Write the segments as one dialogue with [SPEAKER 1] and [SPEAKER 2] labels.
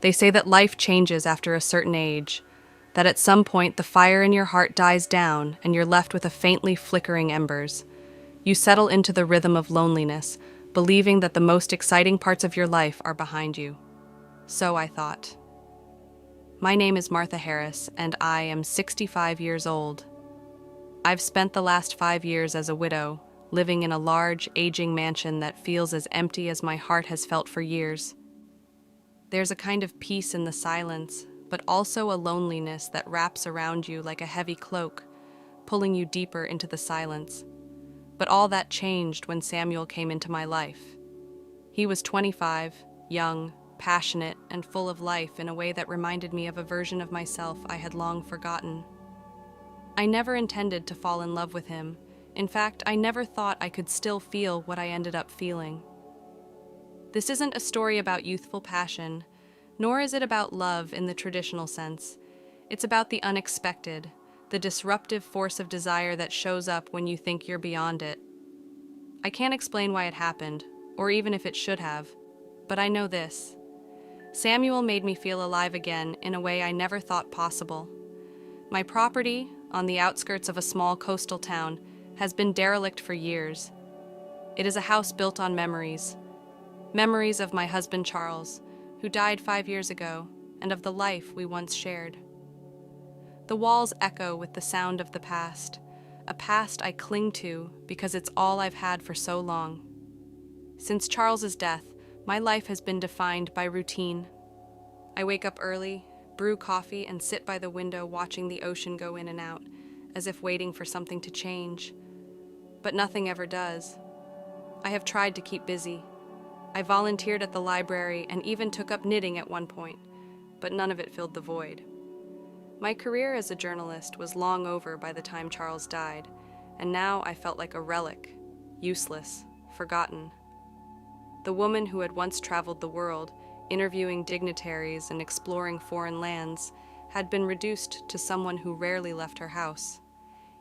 [SPEAKER 1] They say that life changes after a certain age, that at some point the fire in your heart dies down and you're left with a faintly flickering embers. You settle into the rhythm of loneliness, believing that the most exciting parts of your life are behind you. So I thought. My name is Martha Harris, and I am 65 years old. I've spent the last 5 years as a widow, living in a large, aging mansion that feels as empty as my heart has felt for years. There's a kind of peace in the silence, but also a loneliness that wraps around you like a heavy cloak, pulling you deeper into the silence. But all that changed when Samuel came into my life. He was 25, young, passionate, and full of life in a way that reminded me of a version of myself I had long forgotten. I never intended to fall in love with him. In fact, I never thought I could still feel what I ended up feeling. This isn't a story about youthful passion, nor is it about love in the traditional sense. It's about the unexpected, the disruptive force of desire that shows up when you think you're beyond it. I can't explain why it happened, or even if it should have, but I know this. Samuel made me feel alive again in a way I never thought possible. My property, on the outskirts of a small coastal town, has been derelict for years. It is a house built on memories. Memories of my husband Charles, who died 5 years ago, and of the life we once shared. The walls echo with the sound of the past, a past I cling to because it's all I've had for so long. Since Charles's death, my life has been defined by routine. I wake up early, brew coffee, and sit by the window watching the ocean go in and out, as if waiting for something to change. But nothing ever does. I have tried to keep busy. I volunteered at the library and even took up knitting at one point, but none of it filled the void. My career as a journalist was long over by the time Charles died, and now I felt like a relic, useless, forgotten. The woman who had once traveled the world, interviewing dignitaries and exploring foreign lands, had been reduced to someone who rarely left her house.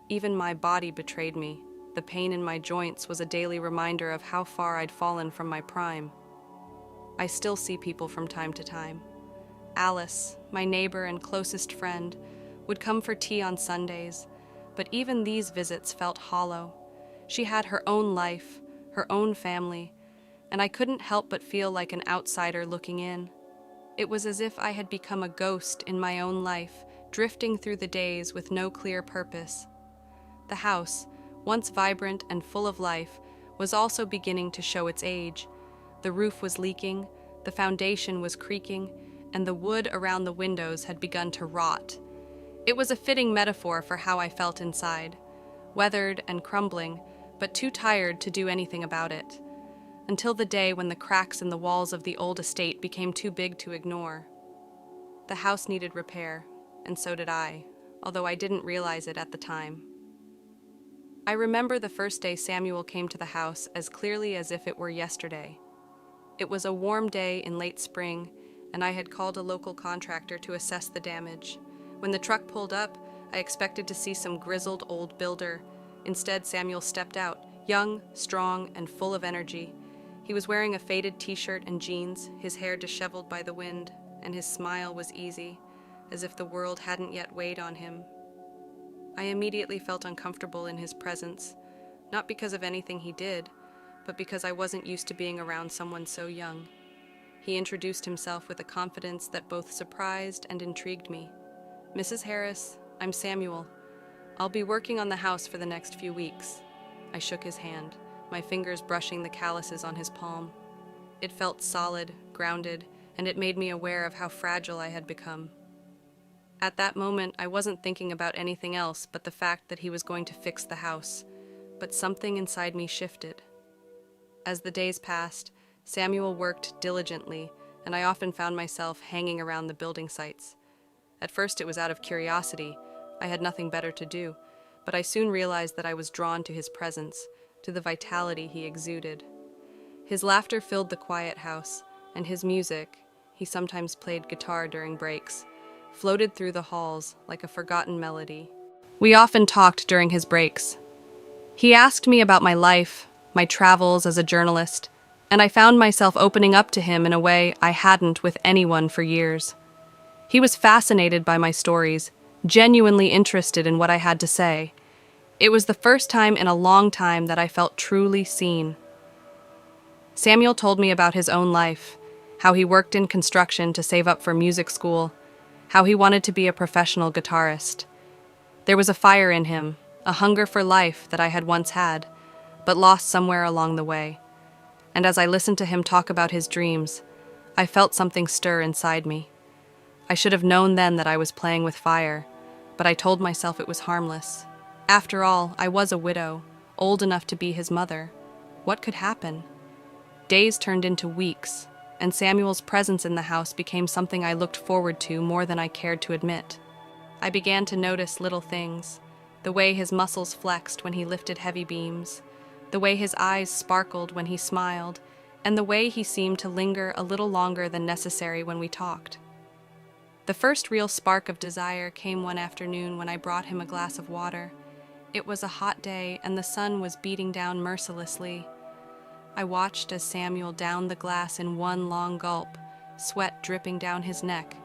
[SPEAKER 1] Even my body betrayed me. The pain in my joints was a daily reminder of how far I'd fallen from my prime. I still see people from time to time. Alice, my neighbor and closest friend, would come for tea on Sundays, but even these visits felt hollow. She had her own life, her own family, and I couldn't help but feel like an outsider looking in. It was as if I had become a ghost in my own life, drifting through the days with no clear purpose. The house, once vibrant and full of life, was also beginning to show its age. The roof was leaking, the foundation was creaking, and the wood around the windows had begun to rot. It was a fitting metaphor for how I felt inside, weathered and crumbling, but too tired to do anything about it. Until the day when the cracks in the walls of the old estate became too big to ignore. The house needed repair, and so did I, although I didn't realize it at the time. I remember the first day Samuel came to the house as clearly as if it were yesterday. It was a warm day in late spring, and I had called a local contractor to assess the damage. When the truck pulled up, I expected to see some grizzled old builder. Instead, Samuel stepped out, young, strong, and full of energy. He was wearing a faded t-shirt and jeans, his hair disheveled by the wind, and his smile was easy, as if the world hadn't yet weighed on him. I immediately felt uncomfortable in his presence, not because of anything he did, but because I wasn't used to being around someone so young. He introduced himself with a confidence that both surprised and intrigued me. "Mrs. Harris, I'm Samuel. I'll be working on the house for the next few weeks." I shook his hand, my fingers brushing the calluses on his palm. It felt solid, grounded, and it made me aware of how fragile I had become. At that moment, I wasn't thinking about anything else but the fact that he was going to fix the house, but something inside me shifted. As the days passed, Samuel worked diligently, and I often found myself hanging around the building sites. At first it was out of curiosity. I had nothing better to do, but I soon realized that I was drawn to his presence, to the vitality he exuded. His laughter filled the quiet house, and his music, he sometimes played guitar during breaks, floated through the halls like a forgotten melody. We often talked during his breaks. He asked me about my life, my travels as a journalist, and I found myself opening up to him in a way I hadn't with anyone for years. He was fascinated by my stories, genuinely interested in what I had to say. It was the first time in a long time that I felt truly seen. Samuel told me about his own life, how he worked in construction to save up for music school, how he wanted to be a professional guitarist. There was a fire in him, a hunger for life that I had once had, but lost somewhere along the way. And as I listened to him talk about his dreams, I felt something stir inside me. I should have known then that I was playing with fire, but I told myself it was harmless. After all, I was a widow, old enough to be his mother. What could happen? Days turned into weeks, and Samuel's presence in the house became something I looked forward to more than I cared to admit. I began to notice little things, the way his muscles flexed when he lifted heavy beams, the way his eyes sparkled when he smiled, and the way he seemed to linger a little longer than necessary when we talked. The first real spark of desire came one afternoon when I brought him a glass of water. It was a hot day, and the sun was beating down mercilessly. I watched as Samuel downed the glass in one long gulp, sweat dripping down his neck.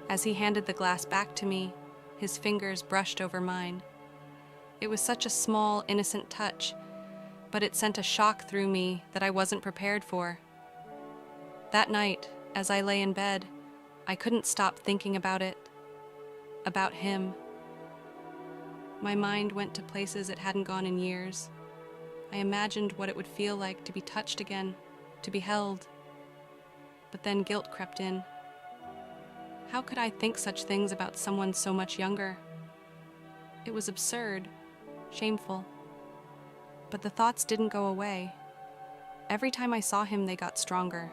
[SPEAKER 1] As he handed the glass back to me, his fingers brushed over mine. It was such a small, innocent touch, but it sent a shock through me that I wasn't prepared for. That night, as I lay in bed, I couldn't stop thinking about it, about him. My mind went to places it hadn't gone in years. I imagined what it would feel like to be touched again, to be held. But then guilt crept in. How could I think such things about someone so much younger? It was absurd, shameful. But the thoughts didn't go away. Every time I saw him, they got stronger.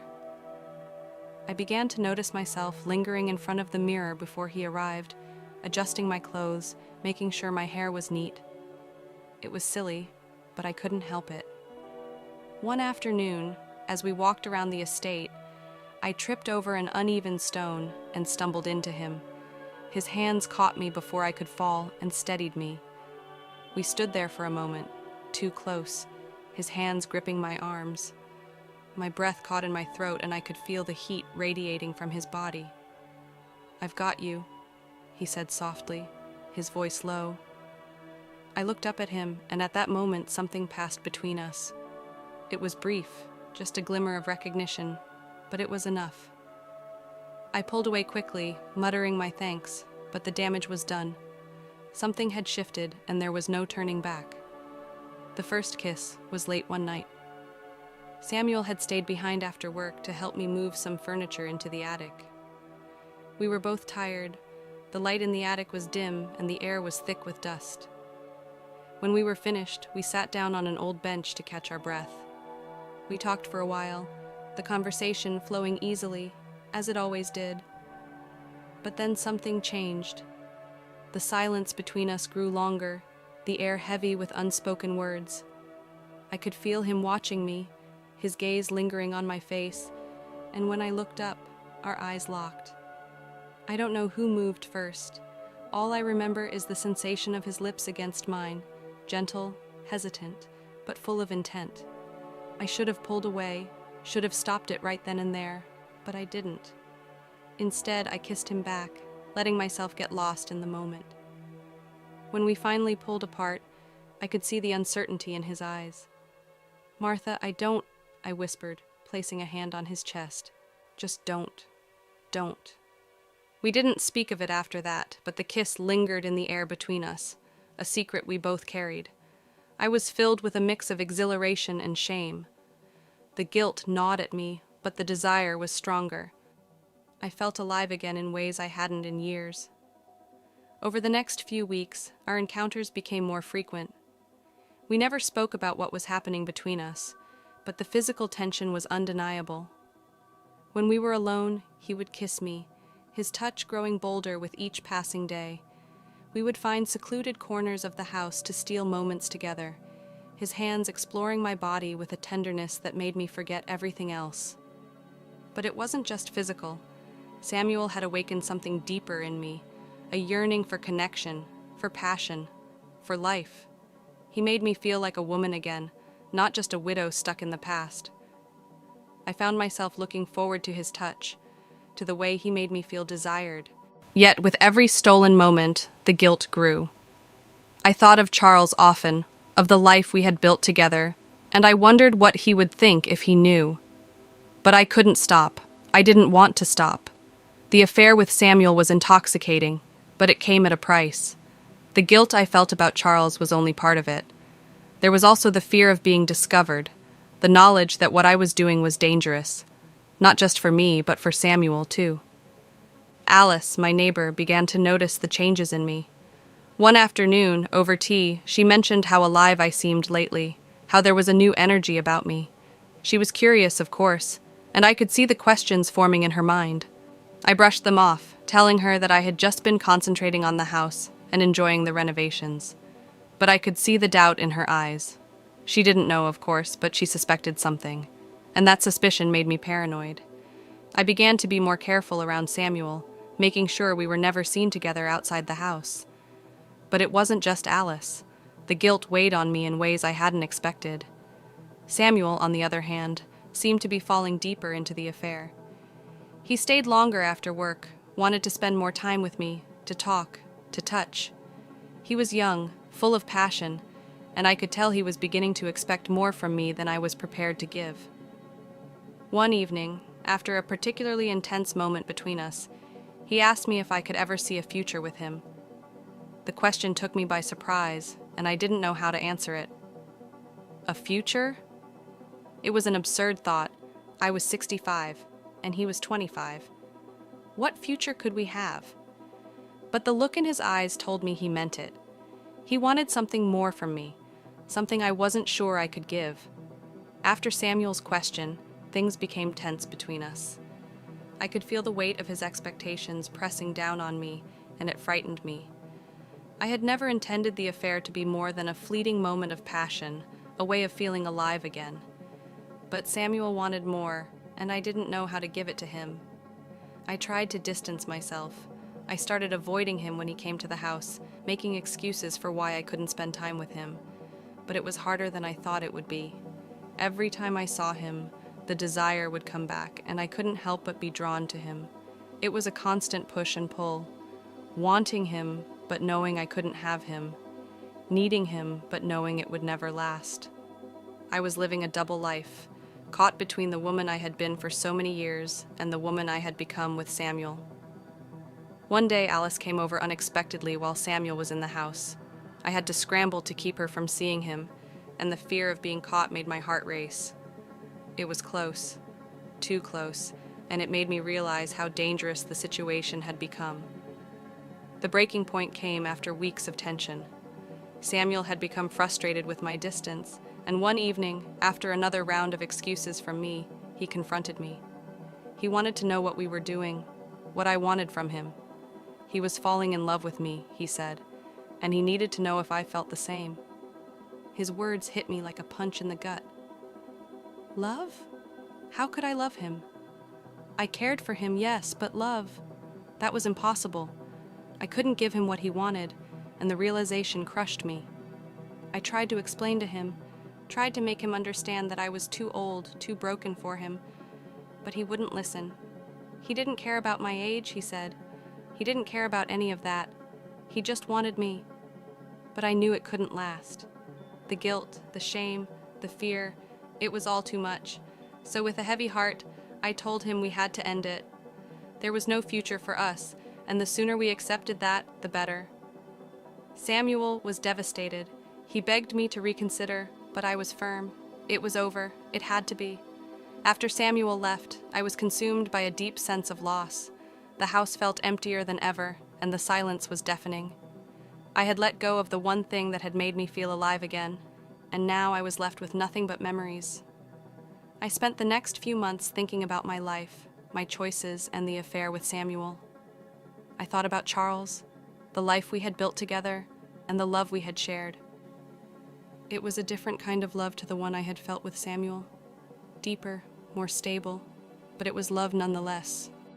[SPEAKER 1] I began to notice myself lingering in front of the mirror before he arrived, adjusting my clothes, making sure my hair was neat. It was silly, but I couldn't help it. One afternoon, as we walked around the estate, I tripped over an uneven stone and stumbled into him. His hands caught me before I could fall and steadied me. We stood there for a moment, too close, his hands gripping my arms. My breath caught in my throat, and I could feel the heat radiating from his body. "I've got you," he said softly, his voice low. I looked up at him, and at that moment something passed between us. It was brief, just a glimmer of recognition, but it was enough. I pulled away quickly, muttering my thanks, but the damage was done. Something had shifted, and there was no turning back. The first kiss was late one night. Samuel had stayed behind after work to help me move some furniture into the attic. We were both tired. The light in the attic was dim, and the air was thick with dust. When we were finished, we sat down on an old bench to catch our breath. We talked for a while, the conversation flowing easily, as it always did. But then something changed. The silence between us grew longer, the air heavy with unspoken words. I could feel him watching me, his gaze lingering on my face, and when I looked up, our eyes locked. I don't know who moved first. All I remember is the sensation of his lips against mine, gentle, hesitant, but full of intent. I should have pulled away, should have stopped it right then and there, but I didn't. Instead, I kissed him back, letting myself get lost in the moment. When we finally pulled apart, I could see the uncertainty in his eyes. "Martha, I whispered, placing a hand on his chest. "Just don't. Don't." We didn't speak of it after that, but the kiss lingered in the air between us, a secret we both carried. I was filled with a mix of exhilaration and shame. The guilt gnawed at me, but the desire was stronger. I felt alive again in ways I hadn't in years. Over the next few weeks, our encounters became more frequent. We never spoke about what was happening between us, but the physical tension was undeniable. When we were alone, he would kiss me, his touch growing bolder with each passing day. We would find secluded corners of the house to steal moments together, his hands exploring my body with a tenderness that made me forget everything else. But it wasn't just physical. Samuel had awakened something deeper in me, a yearning for connection, for passion, for life. He made me feel like a woman again, not just a widow stuck in the past. I found myself looking forward to his touch, to the way he made me feel desired. Yet, with every stolen moment, the guilt grew. I thought of Charles often, of the life we had built together, and I wondered what he would think if he knew. But I couldn't stop. I didn't want to stop. The affair with Samuel was intoxicating, but it came at a price. The guilt I felt about Charles was only part of it. There was also the fear of being discovered, the knowledge that what I was doing was dangerous, not just for me, but for Samuel, too. Alice, my neighbor, began to notice the changes in me. One afternoon, over tea, she mentioned how alive I seemed lately, how there was a new energy about me. She was curious, of course, and I could see the questions forming in her mind. I brushed them off, telling her that I had just been concentrating on the house and enjoying the renovations. But I could see the doubt in her eyes. She didn't know, of course, but she suspected something, and that suspicion made me paranoid. I began to be more careful around Samuel, making sure we were never seen together outside the house. But it wasn't just Alice. The guilt weighed on me in ways I hadn't expected. Samuel, on the other hand, seemed to be falling deeper into the affair. He stayed longer after work, wanted to spend more time with me, to talk, to touch. He was young, full of passion, and I could tell he was beginning to expect more from me than I was prepared to give. One evening, after a particularly intense moment between us, he asked me if I could ever see a future with him. The question took me by surprise, and I didn't know how to answer it. A future? It was an absurd thought. I was 65, and he was 25. What future could we have? But the look in his eyes told me he meant it. He wanted something more from me, something I wasn't sure I could give. After Samuel's question, things became tense between us. I could feel the weight of his expectations pressing down on me, and it frightened me. I had never intended the affair to be more than a fleeting moment of passion, a way of feeling alive again. But Samuel wanted more, and I didn't know how to give it to him. I tried to distance myself. I started avoiding him when he came to the house, making excuses for why I couldn't spend time with him. But it was harder than I thought it would be. Every time I saw him, the desire would come back, and I couldn't help but be drawn to him. It was a constant push and pull. Wanting him, but knowing I couldn't have him. Needing him, but knowing it would never last. I was living a double life, caught between the woman I had been for so many years and the woman I had become with Samuel. One day, Alice came over unexpectedly while Samuel was in the house. I had to scramble to keep her from seeing him, and the fear of being caught made my heart race. It was close, too close, and it made me realize how dangerous the situation had become. The breaking point came after weeks of tension. Samuel had become frustrated with my distance, and one evening, after another round of excuses from me, he confronted me. He wanted to know what we were doing, what I wanted from him. He was falling in love with me, he said, and he needed to know if I felt the same. His words hit me like a punch in the gut. Love? How could I love him? I cared for him, yes, but love? That was impossible. I couldn't give him what he wanted, and the realization crushed me. I tried to explain to him, tried to make him understand that I was too old, too broken for him, but he wouldn't listen. He didn't care about my age, he said. He didn't care about any of that. He just wanted me. But I knew it couldn't last. The guilt, the shame, the fear, it was all too much. So with a heavy heart, I told him we had to end it. There was no future for us, and the sooner we accepted that, the better. Samuel was devastated. He begged me to reconsider, but I was firm. It was over. It had to be. After Samuel left, I was consumed by a deep sense of loss. The house felt emptier than ever, and the silence was deafening. I had let go of the one thing that had made me feel alive again, and now I was left with nothing but memories. I spent the next few months thinking about my life, my choices, and the affair with Samuel. I thought about Charles, the life we had built together, and the love we had shared. It was a different kind of love to the one I had felt with Samuel. Deeper, more stable, but it was love nonetheless.